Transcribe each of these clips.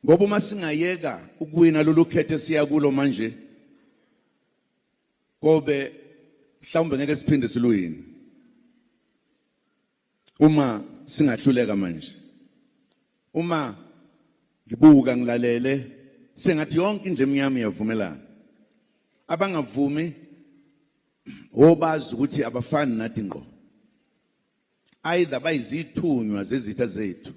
Ngoba uma singayeka ukuwina lolu khetho siya kulo manje kobe mhlawumbe ngeke siphinde siluwini uma singahluleka manje. Uma ngibuka ngilalele sengathi yonke indle emnyama iyavumelana. Abangavumi obazi ukuthi abafani nathi ngqo. Either bayizithunywa zezitha zethu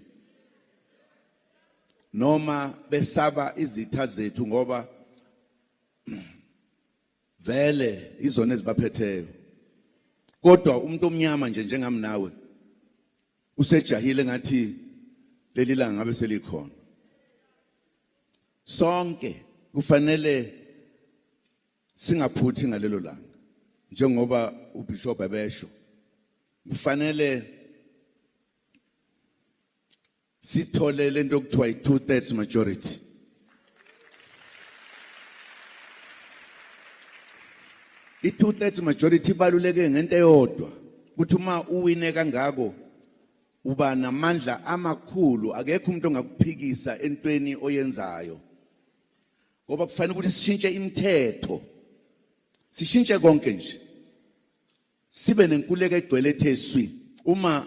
noma besaba izitha zethu ngoba vele izona ezibaphetheyo. Kodwa umuntu omnyama nje njengami nawe usejahile ngathi leli langa ngabe selikhona. Sonke kufanele singaphuthi ngalelo langa njengoba uBishop ebesho. Kufanele sithole lento okuthiwa i-2/3 majority. I-2/3 majority ibaluleke ngento eyodwa ukuthi uma uwine kangako uba namandla amakhulu, akekho umuntu ongakuphikisa entweni oyenzayo. Ngoba kufanele ukuthi sishintshe imithetho, sishintshe konke nje, sibe nenkululeko egcwele ethe swi. Uma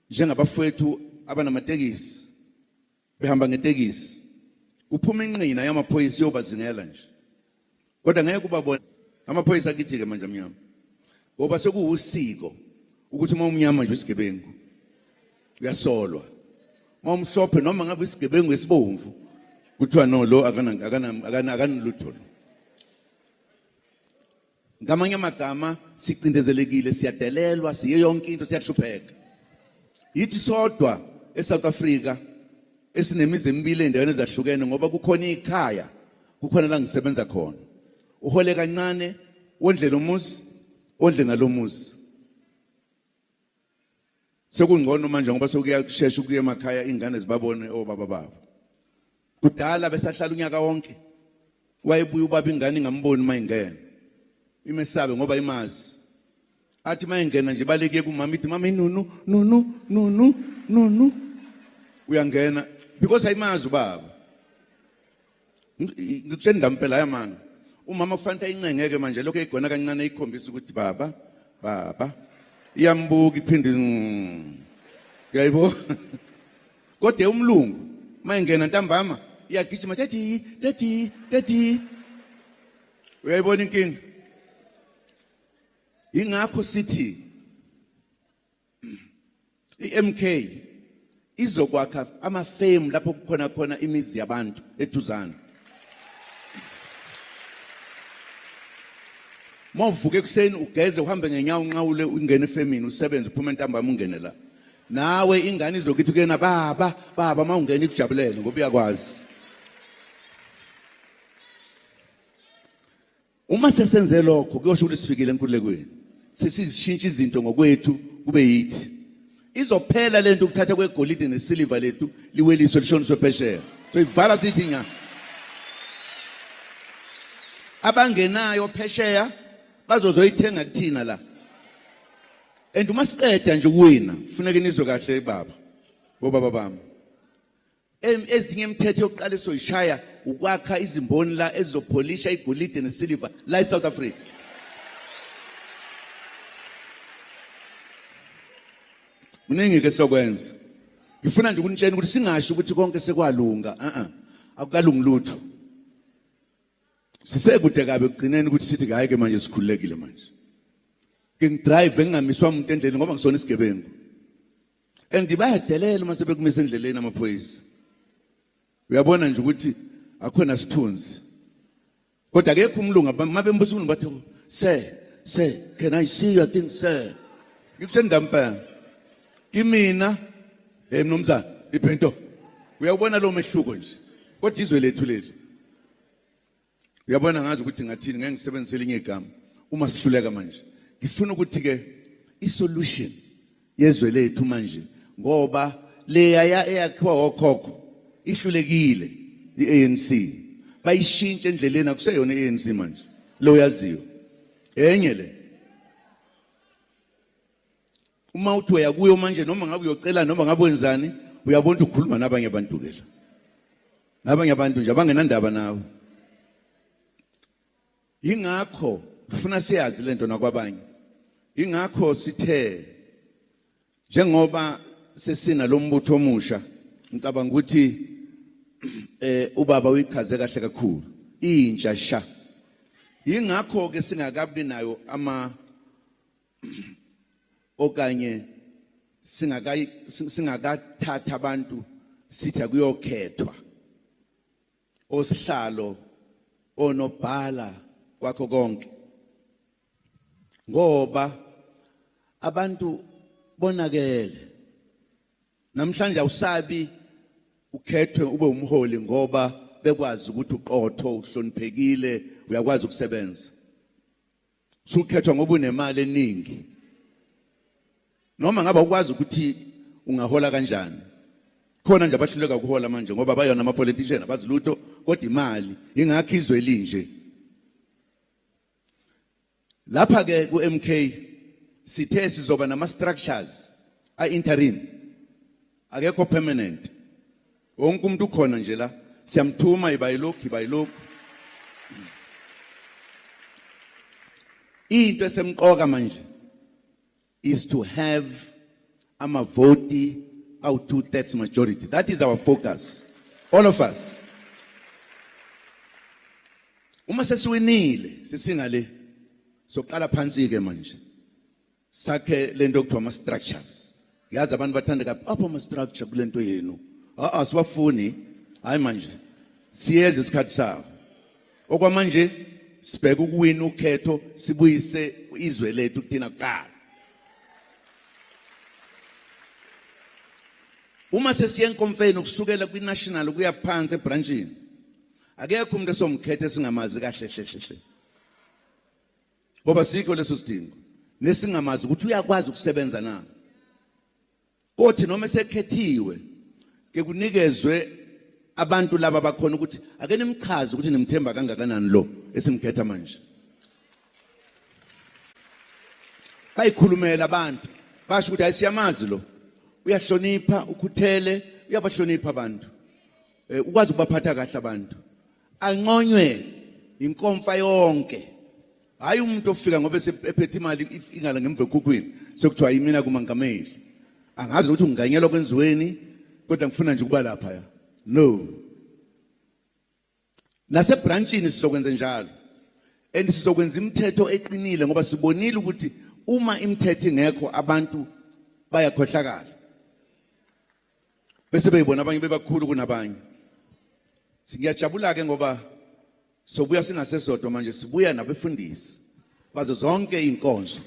njengabafowethu abanamatekisi behamba ngetekisi kuphuma inqina yamaphoyisa yobazingela nje, kodwa ngeke kubabona amaphoyisa akithi ke manje amnyama ngoba sekuwusiko ukuthi uma umnyama nje isigebengu uyasolwa, uma umhlophe noma ngabe isigebengu esibomvu kuthiwa no lo akanilutho. Ngamanye amagama sicindezelekile, siyadelelwa, siye yonke into, siyahlupheka. Yithi sodwa eSouth Africa esinemizi emibili endaweni ezahlukene ngoba kukhona ikhaya, kukhona la ngisebenza khona. Uhole kancane, wondle lomuzi, wondle nalomuzi. Sekungcono manje ngoba sokuyashesha ukuya emakhaya ingane zibabone obaba babo. Kudala besahlala unyaka wonke. Wayebuya ubaba ingane ingamboni mayingena. Imesabe ngoba imazi. Athi mayingena nje baleke kumama ithi mama nunu uyangena because ayimazi ubaba. Ngikutshela ngampela yamanga. Umama kufanele incengeke manje lokho egona kancane ikhombisa ukuthi baba iyambuka iphinde uyayibo. Kodwa umlungu mayingena ntambama iyagijima tati uyayibona inkinga. Ingakho sithi iMK izokwakha amafemu lapho kukhona khona imizi yabantu eduzana. Mawuvuke ekuseni ugeze uhambe ngenyawo unqawule ungene efemini usebenze uphume ntambama ungene la. Nawe ingane izokithi kuyena baba mawungena ikujabulele ngoba uyakwazi. Uma sesenze lokho kuyosho ukuthi sifikile enkululekweni. Sesizishintsha izinto ngokwethu kube yithi. Izophela lento ukuthatha kwegolide nesiliva lethu liweliswe lishoniswe phesheya. So ivala sithi nya. Abangenayo phesheya bazozoyithenga kuthina la. And uma siqeda nje ukuwina kufuneka nizwe kahle baba bobaba bami. Ezinye imithetho yokuqala esoyishaya ukwakha izimboni la ezopholisha igolide nesiliva la eSouth Africa. Kuningi ke sokwenza. Ngifuna nje ukunitshela ukuthi singasho ukuthi konke sekwalunga. Akukalungi lutho. Sisekude kabe kugcineni ukuthi sithi hayi ke manje sikhululekile manje. Ngidrive ngingamiswa umuntu endleleni ngoba ngisona isigebengu. Bayadelela uma sebekumisa endleleni amaphoyisa. Uyabona nje ukuthi akhona sithunzi. Kodwa akekho umlungu mabembuza umuntu bathi sir, can I see your thing sir? Ngikusendampela. Kimina mnomzana iphento. Uyabona lo mehluko nje. Kodwa izwe lethu leli. Uyabona ngazi ukuthi ngathini ngeke ngisebenzise elinye igama uma sihluleka manje. Ngifuna ukuthi ke isolution yezwe lethu manje ngoba leya eyakhiwa okhokho ihlulekile iANC bayishintshe endleleni akuseyona iANC manje lo yaziyo enye le. Uma uthi uyakuyo manje noma ngabe uyocela noma ngabe wenzani uyabona ukukhuluma nabanye abantu kela. nabanye abantu nje abangenandaba nawe. Ingakho ufuna siyazi lento nakwabanye. Ingakho sithe njengoba sesina lo mbutho omusha ngicabanga ukuthi ubaba uyichaze kahle kakhulu intsha sha. Ingakho ke singakabi nayo okanye singakathatha abantu sithi akuyokhethwa osihlalo onobhala kwakho konke ngoba abantu bonakele namhlanje awusabi ukhethwe ube umholi ngoba bekwazi ukuthi uqotho uhloniphekile uyakwazi ukusebenza. Sukhethwa ngoba unemali eningi noma ngabe ukwazi ukuthi ungahola kanjani. Khona nje abahluleka ukuhola manje ngoba bayona ama politicians abazilutho kodwa imali ingakho izwe elinje. Lapha ke ku MK sithe sizoba nama structures interim akekho permanent. Wonke umuntu ukhona nje la siyamthuma ibayilokhu. Into esemqoka manje is to have vote out 2/3 majority. That is our focus, all of us. Uma sesiwinile sisingale soqala phansi ke manje sakhe lento okuthiwa ama structures. Yazi abantu bathanda kabi apho ama structure kulento yenu. Siwafuni hayi manje siyeza isikhathi sawo. Okwamanje sibheka ukuwina ukhetho sibuyise izwe lethu kuthina kuqala. Uma sesiya enkonfeni ukusukela kwi-national kuya phansi ebranchini akekho umuntu esomkhethe singamazi kahle hle. Ngoba sikho leso sidingo nesingamazi ukuthi uyakwazi ukusebenza na. Kothi noma esekhethiwe ke kunikezwe abantu laba bakhona ukuthi ake nimchaze ukuthi nimthemba kangakanani lo esimkhetha manje. Bayikhulumela abantu basho ukuthi ayisiyamazi lo uyahlonipha ukhuthele uyabahlonipha abantu ukwazi ukubaphatha kahle abantu anconywe inkomfa yonke hayi umuntu ofika ngoba ephethe imali ingala ngemva ekhukhwini sokuthiwa yimina kumangameli angazi ukuthi unganyelwa kwenziweni kodwa ngifuna nje kuba lapha ya no nase branchini sizokwenza njalo and sizokwenza imithetho eqinile ngoba sibonile ukuthi uma imithetho ingekho abantu bayakhohlakala bese beyibona abanye bebakhulu kunabanye. Singiyajabula ke ngoba sobuya singasesodwa manje sibuya nabefundisi bazo zonke inkonzo.